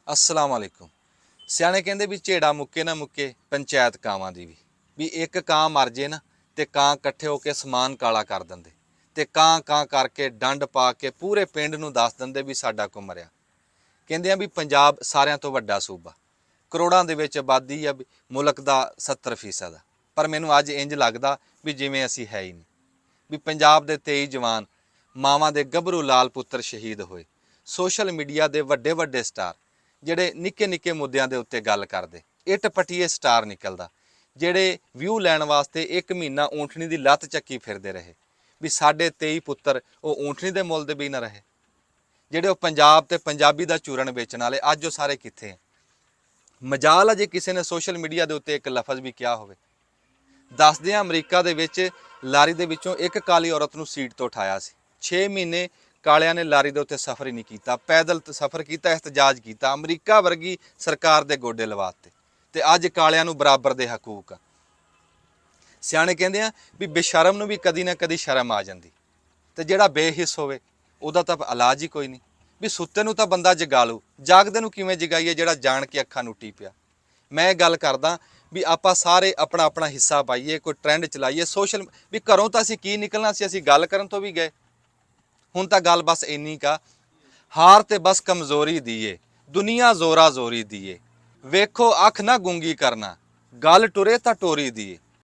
अस्सलाम वालेकुम। ਸਿਆਣੇ ਕਹਿੰਦੇ ਵੀ ਝੇੜਾ ਮੁੱਕੇ ਨਾ ਮੁੱਕੇ ਪੰਚਾਇਤ ਕਾਵਾਂ ਦੀ ਵੀ ਇੱਕ ਕਾਂ ਮਰ ਜੇ ਨਾ ਤੇ ਕਾਂ ਇਕੱਠੇ ਹੋ ਕੇ ਸਮਾਨ ਕਾਲਾ ਕਰ ਦਿੰਦੇ ਤੇ ਕਾਂ ਕਾਂ ਕਰਕੇ ਡੰਡ ਪਾ ਕੇ ਪੂਰੇ ਪਿੰਡ ਨੂੰ ਦੱਸ ਦਿੰਦੇ ਵੀ ਸਾਡਾ ਕੋ ਮਰਿਆ। ਕਹਿੰਦੇ ਆ ਵੀ ਪੰਜਾਬ ਸਾਰਿਆਂ ਤੋਂ ਵੱਡਾ ਸੂਬਾ, ਕਰੋੜਾਂ ਦੇ ਵਿੱਚ ਆਬਾਦੀ ਆ ਮੁਲਕ ਦਾ 70% ਆ, ਪਰ ਮੈਨੂੰ ਅੱਜ ਇੰਜ ਲੱਗਦਾ ਵੀ ਜਿਵੇਂ ਅਸੀਂ ਹੈ ਹੀ ਨਹੀਂ। ਵੀ ਪੰਜਾਬ ਦੇ 23 ਜਵਾਨ ਮਾਵਾਂ ਦੇ ਗੱਭਰੂ ਲਾਲ ਪੁੱਤਰ ਸ਼ਹੀਦ ਹੋਏ। ਸੋਸ਼ਲ ਮੀਡੀਆ ਦੇ ਵੱਡੇ ਵੱਡੇ ਸਟਾਰ ਜਿਹੜੇ ਨਿੱਕੇ ਨਿੱਕੇ ਮੁੱਦਿਆਂ ਦੇ ਉੱਤੇ ਗੱਲ ਕਰਦੇ, ਇੱਟ ਪਟੀਏ ਸਟਾਰ ਨਿਕਲਦਾ, ਜਿਹੜੇ ਵਿਊ ਲੈਣ ਵਾਸਤੇ 1 ਮਹੀਨਾ ਊਂਠਣੀ ਦੀ ਲੱਤ ਚੱਕੀ ਫਿਰਦੇ ਰਹੇ ਵੀ ਸਾਡੇ 23 ਪੁੱਤਰ ਉਹ ਊਂਠਣੀ ਦੇ ਮੁੱਲ ਦੇ ਵੀ ਨਾ ਰਹੇ। ਜਿਹੜੇ ਉਹ ਪੰਜਾਬ ਤੇ ਪੰਜਾਬੀ ਦਾ ਚੂਰਨ ਵੇਚਣ ਵਾਲੇ ਅੱਜ ਉਹ ਸਾਰੇ ਕਿੱਥੇ ਹੈ? ਮਜਾਲ ਆ ਜੇ ਕਿਸੇ ਨੇ ਸੋਸ਼ਲ ਮੀਡੀਆ ਦੇ ਉੱਤੇ ਇੱਕ ਲਫ਼ਜ਼ ਵੀ ਕਿਹਾ ਹੋਵੇ। ਦੱਸਦੇ ਆ ਅਮਰੀਕਾ ਦੇ ਵਿੱਚ ਲਾਰੀ ਦੇ ਵਿੱਚੋਂ ਇੱਕ ਕਾਲੀ ਔਰਤ ਨੂੰ ਸੀਟ ਤੋਂ ਉਠਾਇਆ ਸੀ। 6 ਮਹੀਨੇ ਕਾਲਿਆਂ ਨੇ ਲਾਰੀ ਦੇ ਉੱਤੇ ਸਫ਼ਰ ਹੀ ਨਹੀਂ ਕੀਤਾ, ਪੈਦਲ ਸਫ਼ਰ ਕੀਤਾ, ਇhtਜਾਜ ਕੀਤਾ, ਅਮਰੀਕਾ ਵਰਗੀ ਸਰਕਾਰ ਦੇ ਗੋਡੇ ਲਵਾਤੇ ਤੇ ਅੱਜ ਕਾਲਿਆਂ ਨੂੰ ਬਰਾਬਰ ਦੇ ਹਕੂਕ ਆ। ਸਿਆਣੇ ਕਹਿੰਦੇ ਆ ਵੀ ਬੇਸ਼ਰਮ ਨੂੰ ਵੀ ਕਦੀ ਨਾ ਕਦੀ ਸ਼ਰਮ ਆ ਜਾਂਦੀ ਤੇ ਜਿਹੜਾ ਬੇਹਿੱਸ ਹੋਵੇ ਉਹਦਾ ਤਾਂ ਇਲਾਜ ਹੀ ਕੋਈ ਨਹੀਂ। ਵੀ ਸੁੱਤੇ ਨੂੰ ਤਾਂ ਬੰਦਾ ਜਗਾ ਲੂ, ਜਾਗਦੇ ਨੂੰ ਕਿਵੇਂ ਜਗਾਈਏ ਜਿਹੜਾ ਜਾਣ ਕੇ ਅੱਖਾਂ ਨੂੰ ਟੀ ਪਿਆ। ਮੈਂ ਇਹ ਗੱਲ ਕਰਦਾ ਵੀ ਆਪਾਂ ਸਾਰੇ ਆਪਣਾ ਆਪਣਾ ਹਿੱਸਾ ਪਾਈਏ, ਕੋਈ ਟ੍ਰੈਂਡ ਚਲਾਈਏ ਸੋਸ਼ਲ। ਵੀ ਘਰੋਂ ਤਾਂ ਅਸੀਂ ਕੀ ਨਿਕਲਣਾ ਸੀ, ਅਸੀਂ ਗੱਲ ਕਰਨ ਤੋਂ ਵੀ ਗਏ। ਹੁਣ ਤਾਂ ਗੱਲ ਬਸ ਇੰਨੀ ਕਾ, ਹਾਰ ਤੇ ਬਸ ਕਮਜ਼ੋਰੀ ਦੀਏ, ਦੁਨੀਆ ਜ਼ੋਰਾ ਜ਼ੋਰੀ ਦੀਏ, ਵੇਖੋ ਅੱਖ ਨਾ ਗੁੰਗੀ ਕਰਨਾ, ਗੱਲ ਟੁਰੇ ਤਾਂ ਟੋਰੀ ਦੀਏ।